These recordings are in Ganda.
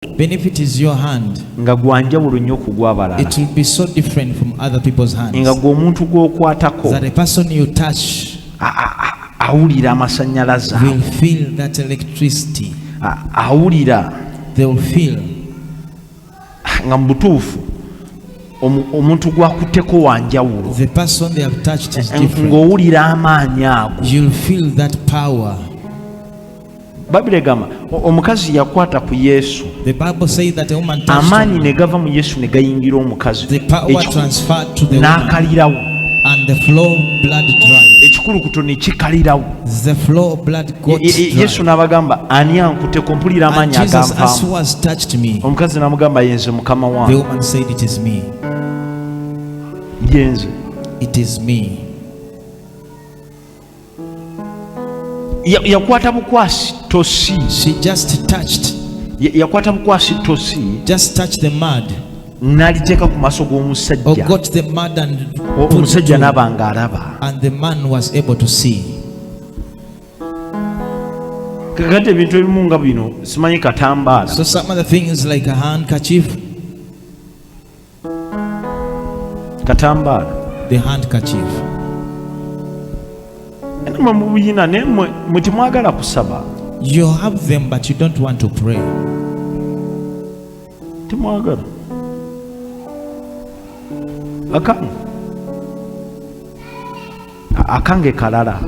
Even if it is your hand, nga gwanjawulo nnyo kugwabalala, it will be so different from other people's hands. nga gwomuntu gwokwatako That a person you touch awulira amasannyalaze, will feel that electricity. awulira, They will feel nga mu butuufu omuntu gwakutteko wanjawulo, the person they have touched is different. ng'owulira amaanyi ago. You'll feel that power. Bayibuli egamba omukazi yakwata ku Yesu, The Bible says that a woman touched amaanyi him, ne gava mu Yesu ne gayingira omukazi, the power transferred to the woman, n'akalirawo, and the flow of blood dried. ekikulukuto ne kikalirawo. The flow of blood got Yesu dried. n'abagamba ani ankutteko, mpulira And amaanyi Jesus, as aganvaamu. who has touched me, Omukazi n'amugamba yenze mukama the wange, woman said, it is me. yenze. It is me. Yakwata bukwasi tosi, She just touched, yakwata bukwasi tosi, just touched the mud, n'aliteeka ku maaso or g'omusajja, got the mud and put it omusajja to, n'aba ng'alaba. and the man was able to see. Kakati ebintu ebimu nga bino simanyi katambaala, So some other things like a handkerchief, katambaala the handkerchief. mwe mubuyina naye mwe temwagala kusaba, You have them, but you don't want to pray. temwagala. Akange kalala,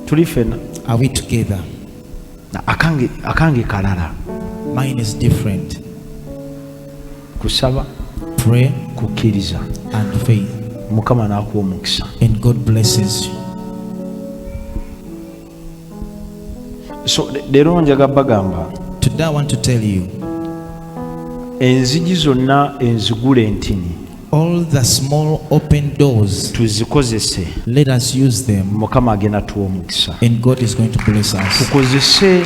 tuli fena. Are we together? Akange kalala, Mine is different. kusaba, Pray kukkiriza, and faith, Mukama n'akuwa omukisa. and God blesses you. So leero njaga bagamba Today I want to tell you, enzigi zonna enzigule entini all the small open doors, tuzikozese, let us use them, Mukama agenda tuwa omukisa. and God is going to bless us. Tukozese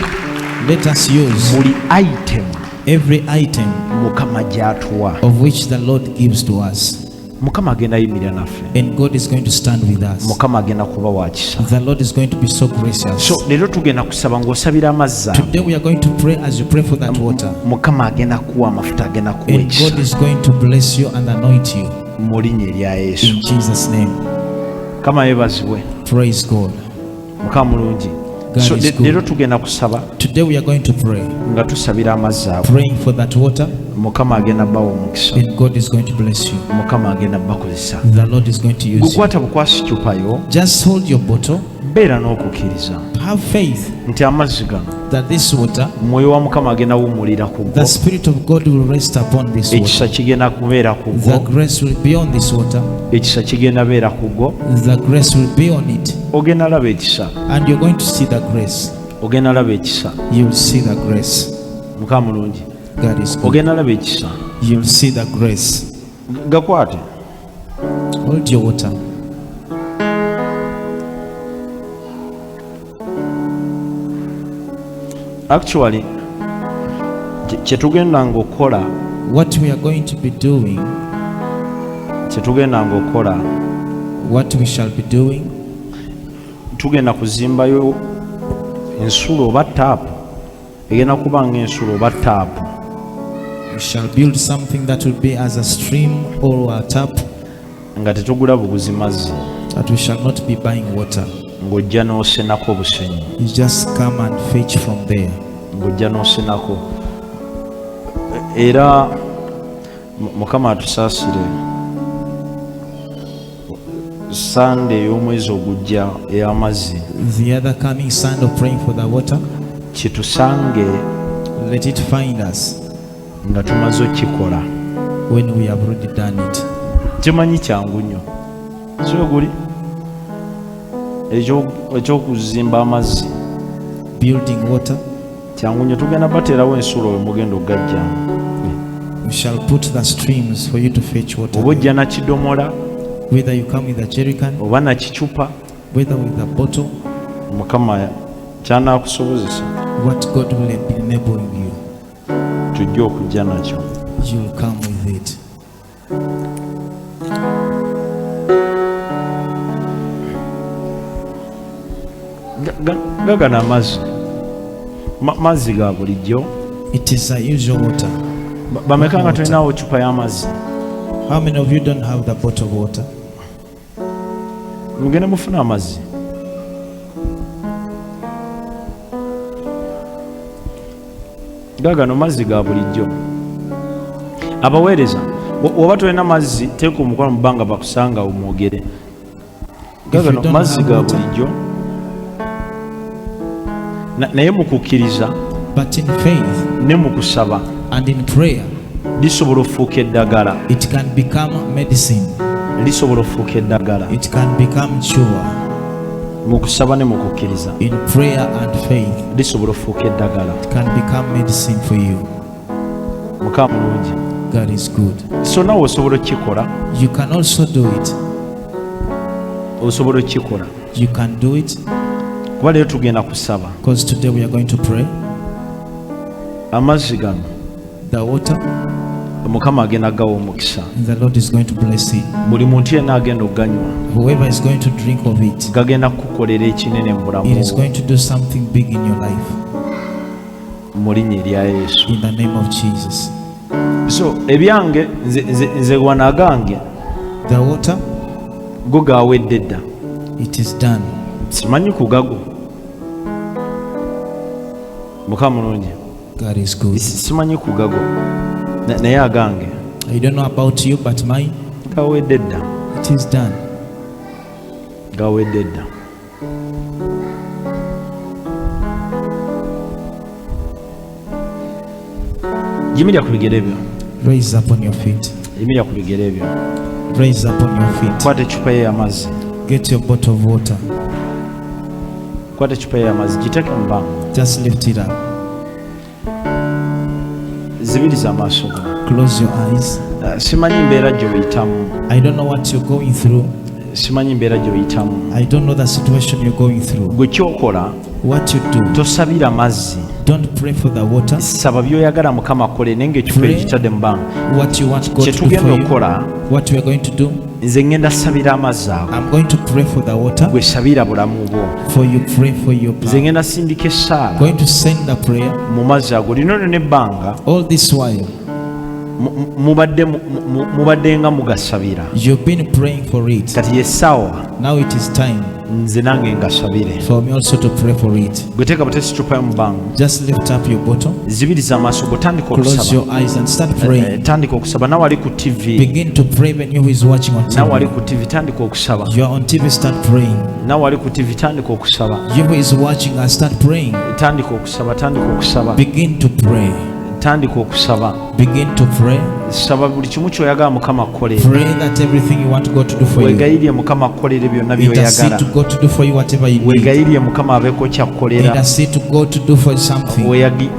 Let us use buli item every item Mukama gy'atuwa. of which the Lord gives to us, Mukama agenda yimirira naffe, and God is going to stand with us. Mukama agenda kuba wa kisa. The Lord is going to be so gracious. So leero tugenda kusaba ng'osabira amazzi ago. Today we are going to pray as you pray for that water, Mukama agenda kuwa amafuta, agenda kuwa and God ekisa is going to bless you and anoint you mu linnya erya Yesu. in Jesus' name. Mukama yeebazibwe, Praise God. Mukama mulungi. God So is good. leero tugenda kusaba Today we are going to pray, nga tusabira amazzi ago. praying for that water, Mukama agenda bawa omukisa, and God is going to bless you. Mukama agenda bakozesa. The Lord is going to use you. Gukwata bukwasi cupa yo, Just hold your bottle, beera n'okukkiriza have faith nti amazzi gano that this water, Mwoyo wa Mukama agenda wummulira ku go, the Spirit of God will rest upon this water. ekisa kigenda kubeera ku The go, grace will be on this water. ekisa kigenda beera ku go. The grace will be on it, Ogenda laba ekisa, and you're going to see the grace. ogenda laba ekisa. You will see the grace. Mukama mulungi, God is good. ogenda laba ekisa. You will see the grace. Gakwate, Hold your water. actually kyetugendanga okukola, What we are going to be doing, kyetugendanga okukola, what we shall be doing, tugenda kuzimbayo ensulo oba taapu, egenda kuba ng'ensulo oba taapu, we shall build something that will be as a stream or a tap, nga tetugula buguzi mazzi, that we shall not be buying water. ng'ojja n'osenako obusenyi, You just come and fetch from there. ng'ojja n'osenako. Era Mukama atusaasire, Sande ey'omwezi ogujja ey'amazzi, The other coming Sunday of praying for the water, kitusange let it find us nga tumaze okukikola. when we have already done it. Kimanyi kyangu nnyo, si oguli ekyokuzimba amazzi, Building water, kyangu nnyo. Tugenda bateerawo ensulo we mugenda ogajjamu, we shall put the streams for you to fetch water. oba ojja na kidomola Whether you come with a jerrycan, oba na kicupa, whether with a bottle, Mukama kyanaakusobozesa what God will be enabling you, tujja okujja nakyo. you will come with it. Gagana amazzi mazzi ga bulijjo. It is a usual water. Bameka nga tulinawo cupa y'amazzi? How many of you don't have the bottle of water? Mugende mufuna amazzi. Gagano mazzi ga bulijjo. Abaweereza oba tolina mazzi teeka omukono mu bbanga bakusanga omwogere. Gagano mazzi ga bulijjo naye mu kukkiriza but in faith ne mu kusaba and in prayer lisobola okufuuka eddagala. it can become medicine. Lisobola okufuuka eddagala It can become cure. mu kusaba ne mu kukkiriza. In prayer and faith Lisobola okufuuka eddagala. it can become medicine for you. Mukama mulungi. God is good. So nawe osobola okukikola. You can also do it. Osobola okukikola You can do it kuba leero tugenda kusaba. because today we are going to pray. Amazzi gano The water, Mukama agenda gawa omukisa. the Lord is going to bless it. Buli muntu yenna agenda okuganywa Whoever is going to drink of it, gagenda kukukolera ekinene mu bulamu it is bwo going to do something big in your life. mu linnya erya Yesu. In the name of Jesus. So ebyange nze wana gange The water, go gawedde dda. it is done. Simanyi kugago. Mukama mulungi. God is good. Simanyi kugago naye agange I don't know about you, but mine, gawedde dda. it is done. Gawedde dda. Yimirya ku bigere byo. Raise up on your feet. Yimirya ku bigere byo. Raise up on your feet. Kwata ecupa ye y'amazzi. Get your bottle of water. Kwata ecupa ye y'amazzi giteeke mu bbanga. Just lift it up. Zibiriza amaaso go. Close your eyes. Simanyi mbeera gy'oyitamu. I don't know what you're going through. Simanyi mbeera gy'oyitamu. I don't know the situation you're going through. Gwe kyokola What you do, tosabira mazzi. don't pray for the water. Saba by'oyagala Mukama akole naye ng'ecupa Pray ekitadde mu bbanga. what you want God Kye to do tugenda for you. okukola What we are going to do, nze ngenda sabira amazzi ago. I'm going to pray for the water. Gwe sabira bulamu bwo. For you, pray for your Nze plan. ngenda sindika essaala Going to send the prayer. mu mazzi ago. Lino n'ebbanga All this while, mubadde nga mugasabira. you've been praying for it. Kati yessaawa Now it is time nze nange ngasabire. for me also to pray for it. Gwe teeka butesi cupa y'omu bbanga. Just lift up your bottle, Zibiriza amaaso go, tandika close okusaba. your eyes and start praying. Tandika okusaba. Nawe ali ku TV. Begin to pray when you who is watching on Nawe ali TV. ku TV tandika okusaba. You are on TV, start praying. Nawe ali ku TV tandika okusaba. You who is watching us, start praying. Tandika okusaba. Tandika okusaba. Begin to pray. Tandika okusaba. Begin to pray. Saba buli kimu ky'oyagala Mukama akkolere. Pray that everything you want God to do for you. Weegayirire Mukama akkolere byonna Intercede by'oyagala. to God to do for you whatever you need. Weegayirire Mukama abeeko ky'akkolera. Intercede to God to do for you something.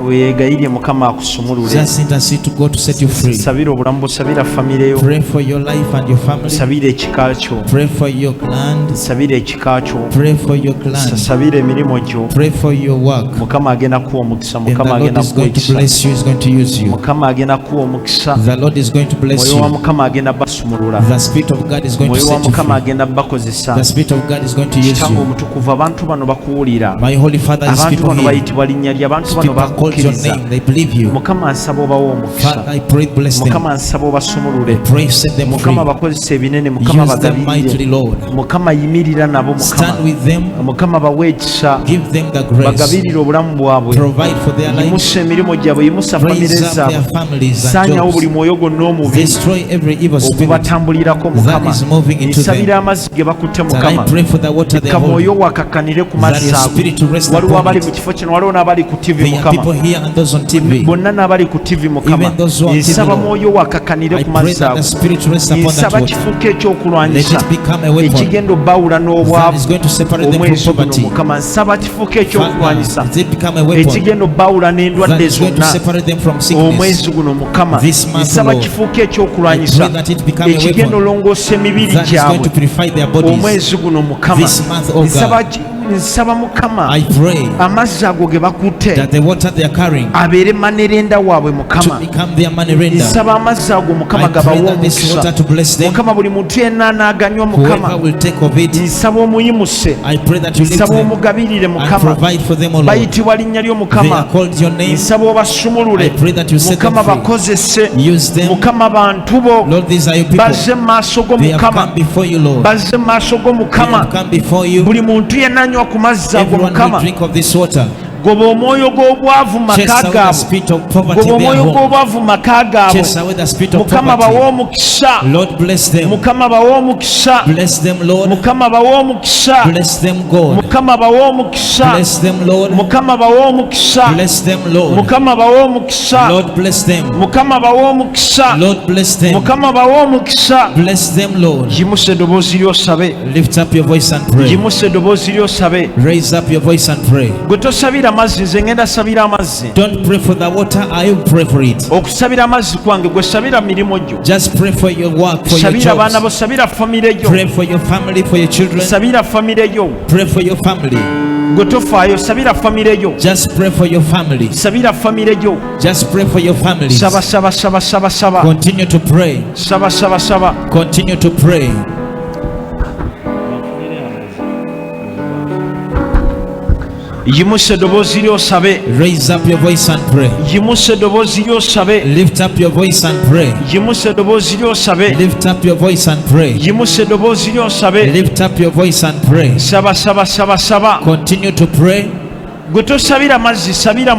Weegayirire Mukama akusumulule. Just intercede to God to set you free. Sabira obulamu bwo, sabira famire yo, Pray for your life and your family. sabira ekika kyo, Pray for your land. sabira ekika kyo, Pray for your clan. sabira emirimu gyo. Pray for your work. Mukama agenda kuwa omukisa. And the Mukama Lord agenda is kuwa going to ekisa. bless you, is going to use you. Mukama agenda kuwa omukisa. The Lord is going to bless Mwoyo wa you. Mukama agenda basumulula. The Spirit of God is going to Mwoyo wa set you Mukama free. agenda bakozesa. The Spirit of God is going to use Kitango you. omutukuvu, abantu bano bakuwulira. My Holy Father, these Abantu people bano here, bayitibwa linnya lye, abantu bano people called your bakukkiriza. name, they believe you. Mukama nsaba obawa omukisa. Father, I pray, bless them. Mukama nsaba obasumulule. Pray, set them free. Mukama bakozesa ebinene. Mukama Use them mightily, bagabirire. Lord. Mukama yimirira nabo. Stand Mukama with them. Mukama bawe ekisa. Give them the grace. Bagabirire obulamu bwabwe. Provide for their lives. Yimusa emirimu gyabwe. Yimusa famire Raise up zaabwe. their families and Saanyawo buli jobs. mwoyo gwonna omubi Destroy every evil spirit okubatambulirako that Mukama. is moving into Nsabira them. amazzi ge bakutte That Mukama. I pray for the water they Ka hold. mwoyo wakakkanire ku That mazzi your ago. spirit to rest Waliwo upon abali it. mu kifo kino, waliwo n'abali ku TV There are Mukama. people here and those on TV. Bonna n'abali ku TV Mukama. Even those who are on TV, Nsaba Lord. mwoyo wakakkanire I ku pray mazzi that ago. the spirit rests upon that Nsaba water. kifuuke Let ekyokulwanyisa it become a weapon ekigenda obbawula that is n'obwavu going to separate them omwezi from guno poverty. Mukama. Nsaba kifuuke ekyokulwanyisa Father, let it become a weapon ekigenda obbawula that n'endwadde is going to zonna separate them from sickness. omwezi guno Mukama. This month, Nsaba Lord, kifuuke I ekyokulwanyisa pray that it become a ekigenda weapon olongoosa emibiri that is going gyabwe to purify their bodies. omwezi guno Mukama. This month, oh Nsaba God, nsaba Mukama I pray amazzi ago ge bakutte that the water they are carrying abeere manerenda waabwe to Mukama. become their money render. Nsaba amazzi ago Mukama I pray gabawe that this water omukisa to bless them. Mukama. Buli muntu yenna anaaganywa Whoever Mukama will take of it, nsaba omuyimuse, I pray that you lift nsaba them omugabirire and Mukama. provide for them, O Lord. Bayitibwa linnya lyo They Mukama. are called your name. Nsaba obasumulule I pray that you set them Mukama, free. bakozese Use them. Mukama. Bantu bo Lord, these are your people. bazze mu maaso go They have Mukama, come before you, Lord. bazze mu maaso go They Mukama. have come before you. Buli muntu yenna anywa ku mazzi ago Everyone will Mukama. drink of this water. Goba omwoyo gw'obwavu mu Chase maka away the gaabwe. spirit of poverty Goba in their omwoyo home. gw'obwavu mu maka gaabwe. Chase away the spirit of Mukama bawe poverty. omukisa. Lord, bless them. Mukama bawe omukisa. Bless them, Lord. Mukama bawe omukisa. Bless them, God. Mukama bawe omukisa. Bless them, Lord. Mukama bawe omukisa. Bless them, Lord. Mukama bawe omukisa. Lord, bless them. Mukama bawe omukisa. Lord, bless them. Mukama bawe omukisa. Bless them, Lord. Yimusa eddoboozi lyosabe. Lift up your voice and pray. Yimusa eddoboozi lyosabe. Raise up your voice and pray. Gwe tosabira mazzi, nze ngenda sabira amazzi. Don't pray for the water, I will pray for it. Okusabira amazzi kwange gwe sabira mirimu gyo. Just pray for your work, for your Sabira abaana bo, jobs. sabira famire gyo. Pray for your family, for your children. Sabira famire gyo. Pray for your family. Gwe tofaayo, sabira famire gyo. Just pray for your family. Sabira famire gyo. Just pray for your families. Saba saba saba saba saba. Continue to pray. Saba saba saba. Continue to pray. Yimusa eddoboozi lyosabe. Raise up your voice and pray. Yimusa eddoboozi lyosabe. Lift up your voice and pray. Yimusa eddoboozi lyosabe. Lift up your voice and pray. Yimusa eddoboozi lyosabe. Lift up your voice and pray. Saba saba saba saba. Continue to pray. Gwe tosabira mazzi, sabira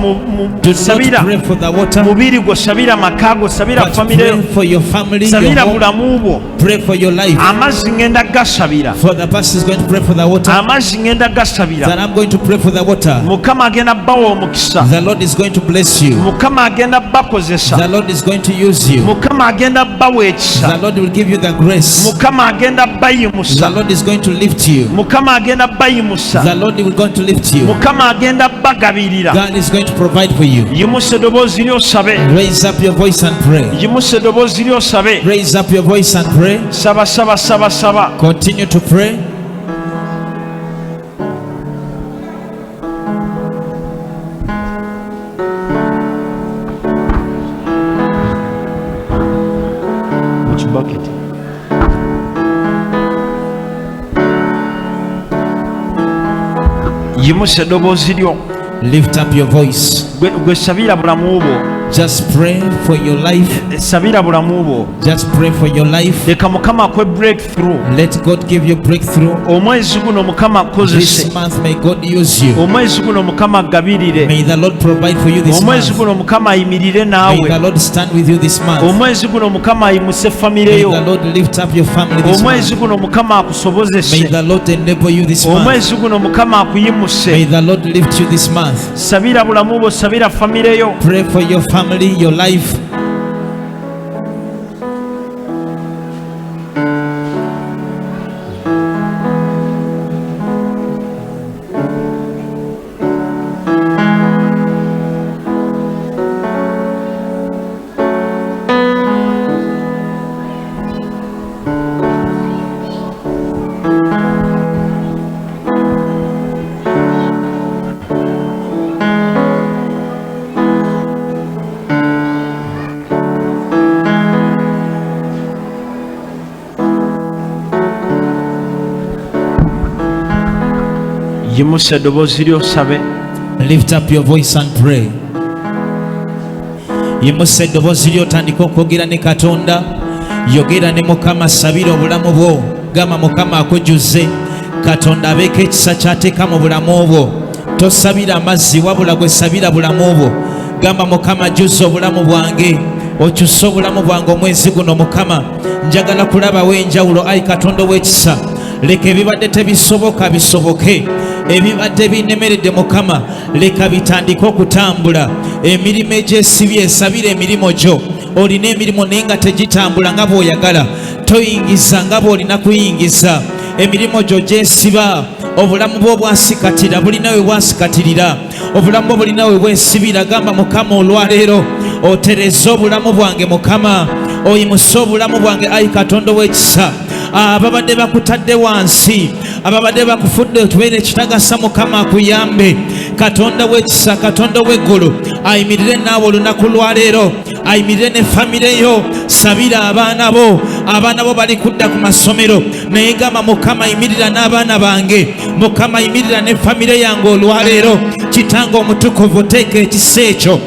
Do sabira not pray for the water, mubiri gwo, sabira maka go, sabira but famire pray yo, for your family, your sabira home. bulamu bwo. Pray for your life. Amazzi ngenda gasabira. For the pastor is going to pray for the water. Amazzi ngenda gasabira. That I'm going to pray for the water. Mukama agenda bawa omukisa. The Lord is going to bless you. Mukama agenda bakozesa. The Lord is going to use you. Mukama agenda bawa ekisa. The Lord will give you the grace. Mukama agenda The bayimusa. Lord is going to lift you. Mukama agenda bayimusa. The Lord is going to lift you. Mukama agenda bagabirira. God is going to provide for you. Yimusa eddoboozi lyosabe. Raise up your voice and pray. Yimusa eddoboozi lyosabe. Raise up your voice and pray. Saba saba saba saba. Continue to pray. Which bucket? Yimusa eddoboozi lyo. Lift up your voice. Gwe sabira bulamu bwo. Just pray for your life. Sabira bulamu bwo. Just pray for your life. Leka Mukama akwe breakthrough. Let God give you breakthrough. Omwezi guno Mukama akozese. This month may God use you. Omwezi guno Mukama agabirire. May the Lord provide for you this Omwezi month. guno Mukama ayimirire May the naawe. Lord stand with you this month. Omwezi guno Mukama ayimuse famire May yo. the Lord lift up your family this Omwezi month. guno Mukama May akusobozese. the Lord enable you this month. Omwezi guno Mukama May akuyimuse. the Lord lift you this month. Sabira bulamu bwo, sabira famire yo. Pray for your family, your life. Yimusa eddoboozi lyosabe. Lift up your voice and pray. Yimusa eddoboozi lyo, otandika okwogera ne Katonda. Yogera ne Mukama, sabira obulamu bwo. Gamba Mukama akujjuze. Katonda abeeko ekisa ky'ateeka mu bulamu bwo. Tosabira amazzi wabula gwe sabira bulamu bwo. Gamba Mukama, jjuzza obulamu bwange. Okyusa obulamu bwange omwezi guno Mukama. Njagala kulabawo enjawulo, ayi Katonda ow'ekisa. Leka ebibadde tebisoboka bisoboke. Ebibadde binnemeredde Mukama, leka bitandike okutambula. Emirimu egyesibye, esabira emirimu gyo. Olina emirimu naye nga tegitambula nga bw'oyagala. Toyingiza nga bw'olina kuyingiza. Emirimu gyo gyesiba. Obulamu bwo bwasikatira, bulina we bwasikatirira. Obulamu bwo bulina we bwesibira. Gamba Mukama, olwaleero otereza obulamu bwange Mukama. Oyimuse obulamu bwange, ayi Katonda w'ekisa. Ababadde bakutadde wansi, ababadde bakufudde otubeere ekitagasa Mukama akuyambe. Katonda w'ekisa, Katonda w'eggulu ayimirire naawe olunaku lwaleero, ayimirire ne famire yo. Sabira abaana bo bali kudda ku masomero naye gamba Mukama ayimirira n'abaana bange, Mukama ayimirira ne famire yange olwaleero. Kitange omutukuvu teeka ekisa ekyo,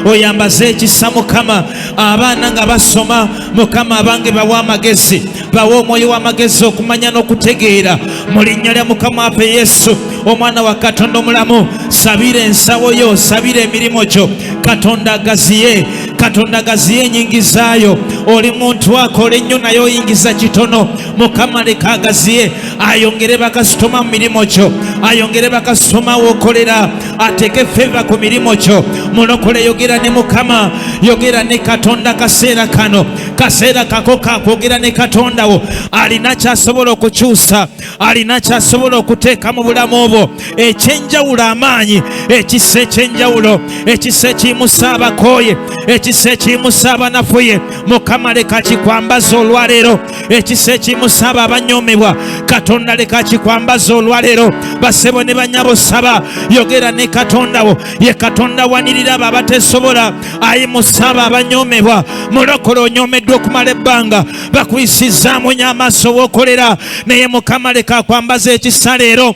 oyambaze ekisa Mukama, abaana nga basoma Mukama abange bawa amagezi, bawa omwoyo w'amagezi okumanya n'okutegeera mu linnya lya Mukama waffe Yesu omwana wa Katonda omulamu. Sabira ensawo yo, sabira emirimu gyo, Katonda agaziye, Katonda agaziye enyingizaayo. Oli muntu akola ennyo naye oyingiza kitono, Mukama leka agaziye, ayongere bakasitoma mu mirimu gyo, ayongere bakasitoma w'okolera, ateeke feva ku mirimu gyo. Mulokole yogera ne Mukama, yogera ne Katonda kaseera kano, kaseera kako kakwogera ne Katonda wo. Alina kyasobola okukyusa, alina kyasobola okuteeka mu bulamu obwo ekyenjawulo amaanyi, ekisa ekyenjawulo, ekisa ekiyimusa abakooye, ekisa ekiyimusa abanafuye. Mukama leka kikwambaza olwaleero, ekisa ekiyimusa abo abanyoomebwa, Katonda leka kikwambaza olwaleero. Basebo ne banyabo saba, yogera ne Katonda wo, ye Katonda wanirira abo abatesobola, ayimusa abo abanyoomebwa. Mulokole onyoomeddwa okumala ebbanga, bakuyisizaamu nnyo amaaso w'okolera, naye Mukama leka akwambaza ekisa leero.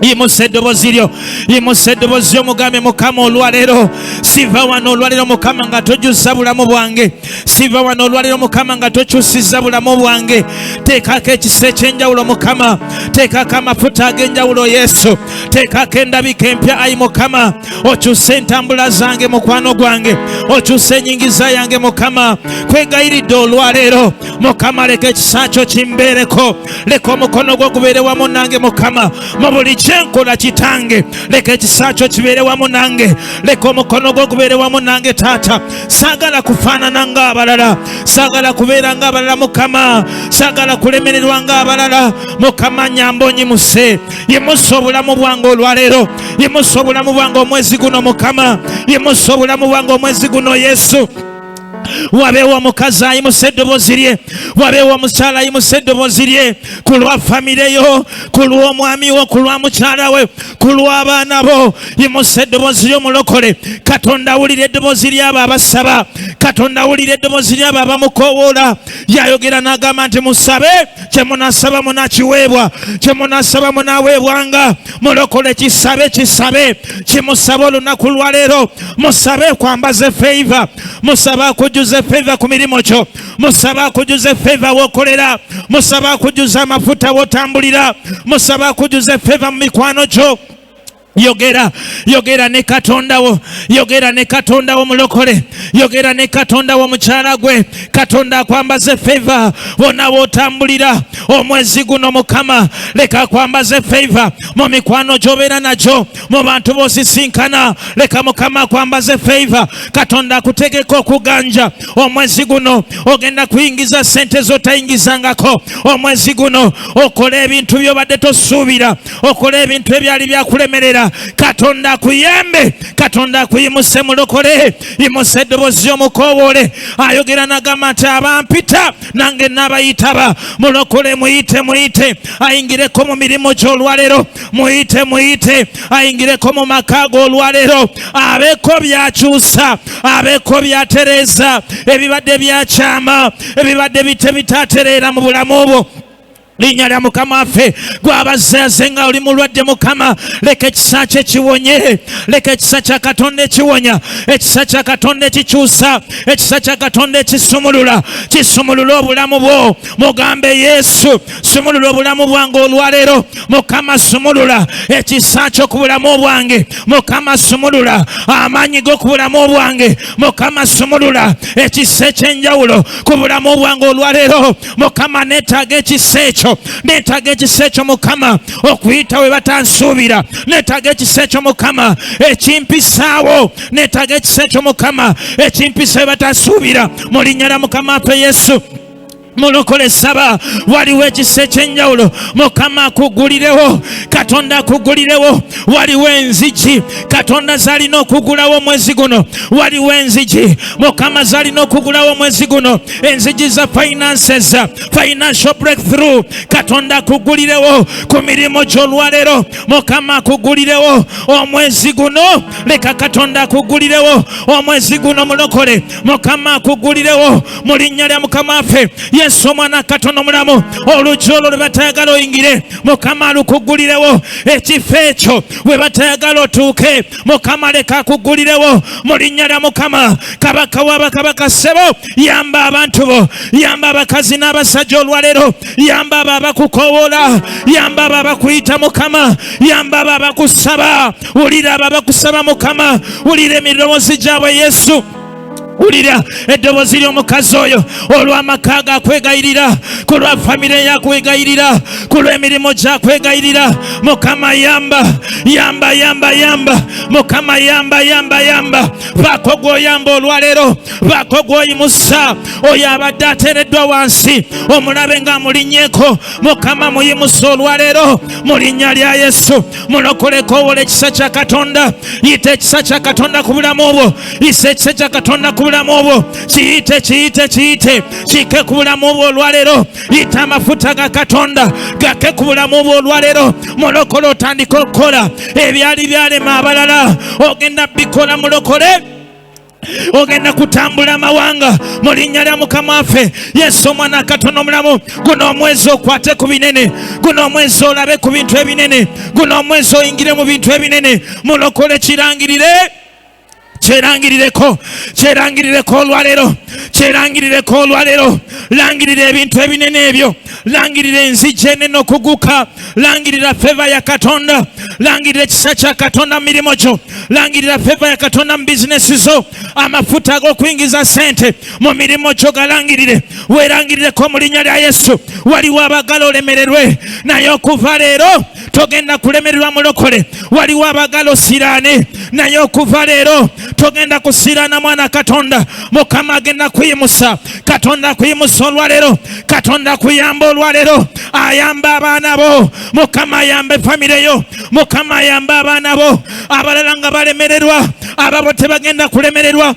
Yimusa eddoboozi lyo, yimusa eddoboozi lyo mugambe Mukama olwaleero, siva wano olwaleero Mukama nga tojjuza bulamu bwange, siva wano olwaleero Mukama nga tokyusiza bulamu bwange. Teekako ekisa ekyenjawulo Mukama, teekako amafuta ag'enjawulo Yesu, teekako endabika empya ayi Mukama. Okyuse entambula zange mukwano gwange, okyuse enyingiza yange Mukama. Kwegayiridde olwaleero Mukama, leka ekisa kyo kimbeereko, leka omukono gwo gubeere wamu nange Mukama mu buli kyenkola. Kitange leka ekisa kyo kibeere wamu nange, leka omukono gwo gubeere wamu nange Taata. Saagala kufaanana ng'abalala, saagala kubeera ng'abalala Mukama, saagala kulemererwa ng'abalala Mukama. Nyamba onyimuse, yimusa obulamu bwange olwaleero, yimusa obulamu bwange omwezi guno Mukama, yimusa obulamu bwange omwezi guno Yesu. Wabeewo omukazi ayimusa eddoboozi lye, wabeewo omukyala ayimusa eddoboozi lye ku lwa famire yo, ku lw'omwami wo, ku lwa mukyala we, ku lw'abaana bo. Yimusa eddoboozi lyo mulokole. Katonda awulira eddoboozi ly'abo abasaba, Katonda awulira eddoboozi ly'abo abamukoowoola. Yayogera n'agamba nti musabe, kye munasaba munakiweebwa, kye munasaba munaaweebwanga. Mulokole kisabe, kisabe, kimusabe olunaku lwaleero. Musabe kwambaze feiva, musabe akujuze feiva ku mirimu gyo, musabe akujuze feiva w'okolera, musabe akujuze amafuta w'otambulira, musabe akujuze feiva mu mikwano gyo. Yogera ne Katonda wo, yogera ne Katonda wo mulokole, yogera ne Katonda wo mukyala gwe. Katonda akwambaze feiva wonna w'otambulira omwezi guno Mukama. Leka akwambaze feiva mu mikwano gy'obeera nagyo, mu bantu b'osisinkana. Leka Mukama akwambaze feiva. Katonda akutegeka okuganja omwezi guno. Ogenda kuyingiza sente z'otayingizangako omwezi guno. Okole ebintu by'obadde tosuubira, okole ebintu ebyali byakulemerera. Katonda akuyambe, Katonda akuyimuse mulokole. Yimusa eddoboozi omukoowole. Ayogera n'agamba nti abampita nange n'abayitaba. Mulokole muyite, muyite ayingireko mu mirimu gy'olwaleero, muyite, muyite ayingireko mu maka g'olwaleero. Abeeko byakyusa, abeeko byatereeza, ebibadde byakyama, ebibadde bitaatereera mu bulamu bwo. Linnya lya Mukama waffe gw'abazaaze nga oli mulwadde Mukama, leka ekisa kye kiwonye, leka ekisa kya Katonda ekiwonya, ekisa kya Katonda ekikyusa, ekisa kya Katonda ekisumulula, kisumulula obulamu bwo. Mugambe Yesu, sumulula obulamu bwange olwaleero. Mukama sumulula ekisa kyo ku bulamu bwange, Mukama sumulula amaanyi go ku bulamu bwange, Mukama sumulula ekisa ekyenjawulo ku bulamu bwange olwaleero. Mukama neetaaga ekisa ekyo, neetaaga ekisa ekyo Mukama okuyita we batansuubira, neetaaga ekisa ekyo Mukama ekimpisaawo, neetaaga ekisa ekyo Mukama ekimpisa we batansuubira. Mu linnya lya Mukama waffe Yesu mulokole saba waliwo ekisa ekyenjawulo mukama akugulirewo katonda akugulirewo waliwo enzigi katonda zalina okugulawo mwezi guno waliwo enzigi mukama zalina okugulawo mwezi guno enzigi za finances financial breakthrough katonda akugulirewo ku mirimu gy'olwaleero mukama akugulirewo omwezi guno leka katonda akugulirewo omwezi guno mulokole mukama akugulirewo mu linnya lya mukama waffe Yesu omwana Katonda omulamu oluggi olwo lwe batayagala oyingire mukama alukugulirewo ekifo ekyo we batayagala otuuke mukama leka akugulirewo mu linnya lya mukama kabaka w'abakabaka ssebo yamba abantu bo yamba abakazi n'abasajja olwaleero yamba abo abakukowoola yamba abo abakuyita mukama yamba abo abakusaba wulira abo abakusaba mukama wulira emirowoozi gyabwe Yesu wulira eddoboozi ly'omukazi oyo olw'amaka ge akwegayirira ku lwa famire yakwegayirira ku lw'emirimu gyakwegayirira mukama yamba yamba yamba yamba mukama yamba yamba yamba baako gw'oyamba olwaleero baako gw'oyimusa oyo abadde ateereddwa wansi omulabe ng'amulinnyeeko mukama muyimusa olwaleero mu linnya lya Yesu mulokoleko owola ekisa kya Katonda yita ekisa kya Katonda ku bulamu bwo yisa ekisa kya Katonda ku bulamu obwo kiyite kike ku bulamu bwo olwaleero yita amafuta ga Katonda gake ku bulamu bwo olwaleero mulokole otandika okukola ebyali byalema abalala ogenda bikola mulokole ogenda kutambula amawanga mu linnya lya mukama waffe Yesu omwana Katonda omulamu guno omwezi okwate ku binene guno omwezi olabe ku bintu ebinene guno omwezi oyingire mu bintu ebinene mulokole kyerangirireko olwaleero langirira ebintu ebinene ebyo langirira enzigi enene okuguka langirira feva ya Katonda langirira ekisa kya Katonda mu mirimu gyo langirira feva ya Katonda mu bizinesi zo amafuta ag'okuyingiza sente mu mirimu gyo galangirire weerangirireko mu linnya lya Yesu waliwo abagala olemererwe naye okuva leero togenda kulemererwa mulokole waliwo abagala osiraane naye okuva leero togenda kusiraana mwana Katonda mukama agenda kuyimusa Katonda kuyimusa olwaleero Katonda kuyamba olwaleero ayamba abaana bo mukama ayamba famire yo mukama ayamba abaana bo abalala nga balemererwa ababo tebagenda kulemererwa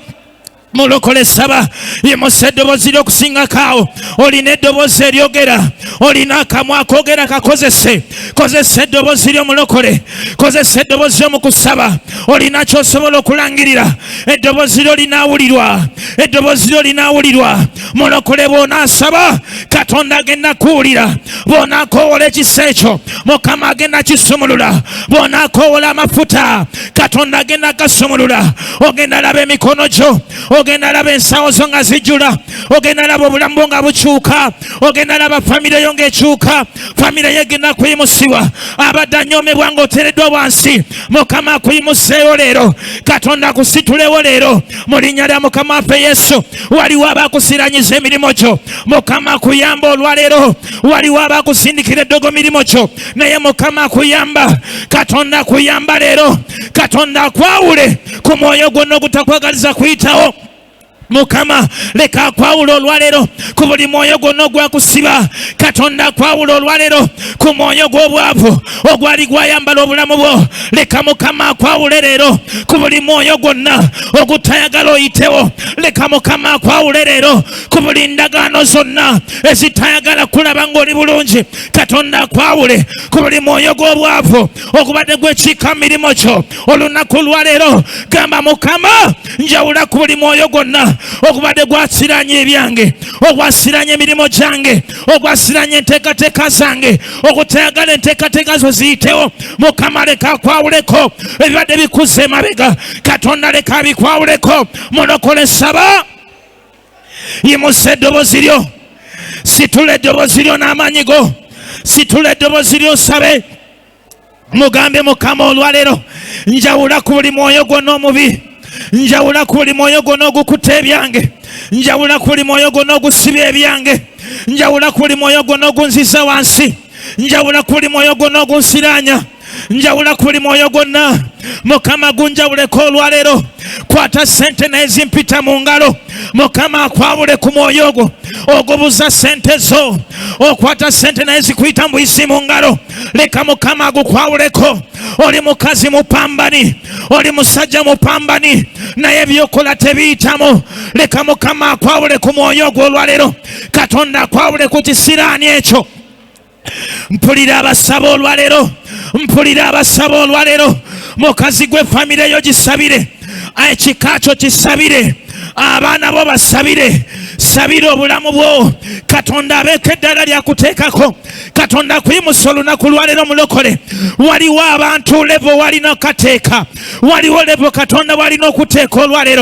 mulokole saba yimusa eddoboozi ly'okusingakaawo olina eddoboozi eryogera olina akamwa akoogera kakozese kozesa eddoboozi ly'omulokole kozesa eddoboozi ly'omukusaba olina ky'osobola okulangirira eddoboozi lyo linaawulirwa mulokole bw'onaasaba Katonda agenda kuwulira bw'onaakoowola ekisa ekyo mukama agenda kisumulula bw'onaakoowola amafuta Katonda agenda gasumulula ogenda laba emikono gyo ogenda laba ensawo zo nga zijjula ogenda laba obulamu bwo nga bukyuka ogenda laba famire yo ng'ekyuka famire ye egenda kuyimusibwa abadde anyoomebwa ng'oteereddwa wansi mukama akuyimuseeyo leero Katonda akusitulewo leero mu linnya lya mukama waffe Yesu waliwo abakusiranyiza emirimu gyo mukama akuyamba olwaleero waliwo abakusindikira eddogo mirimu gyo naye mukama akuyamba Katonda akuyamba leero Katonda akwawule ku mwoyo gwonna ogutakwagaliza kuyitawo mukama leka akwawula olwaleero ku buli mwoyo gwonna ogwakusiba Katonda akwawula olwaleero ku mwoyo gw'obwavu ogwali gwayambala obulamu bwo leka mukama akwawule leero ku buli mwoyo gwonna ogutayagala oyitewo leka mukama akwawule leero ku buli ndagaano zonna ezitayagala kulaba ng'oli bulungi Katonda akwawule ku buli mwoyo gw'obwavu ogubadde gwekiika mu mirimu gyo olunaku lwaleero gamba mukama njawula ku buli mwoyo gwonna ogubadde gwasiranye ebyange ogwasiranye emirimu gyange ogwasiranye enteekateeka zange ogutayagala enteekateeka zo ziyitewo mukama leka akwawuleko ebibadde bikuze emabega Katonda leka abikwawuleko mulokole saba yimusa eddoboozi lyo situla eddoboozi lyo n'amaanyi go situla eddoboozi lyo osabe mugambe mukama olwaleero njawula ku buli mwoyo gwonna omubi njawula ku buli mwoyo gwonna ogukutta ebyange njawula ku buli mwoyo gwonna ogusibya ebyange njawula ku buli mwoyo gwonna ogunziza wansi njawula ku buli mwoyo gwonna ogunsiraanya njawula ku buli mwoyo gwonna mukama gunjawuleko olwaleero kwata sente naye zimpita mu ngalo Mukama akwabule ku mwoyo gwo ogubuza sente zo okwata sente naye zikuyita mbuyisi mu ngalo. Leka Mukama agukwawuleko. Oli mukazi mupambani, oli musajja mupambani, naye byokola tebiyitamu. Leka Mukama akwawule ku mwoyo gwo olwaleero. Katonda akwawule ku kisiraani ekyo. Mpulira abasaba olwaleero, mpulira abasaba olwaleero. Mukazi gwe famire yo gisabire, ekika kyo kisabire, abaana bo basabire, sabira obulamu bwo. Katonda abeeko eddala lyakuteekako. Katonda kuyimusa olunaku lwaleero mulokole. Waliwo abantu levo walina kateeka, waliwo levo Katonda walina okuteeka olwaleero.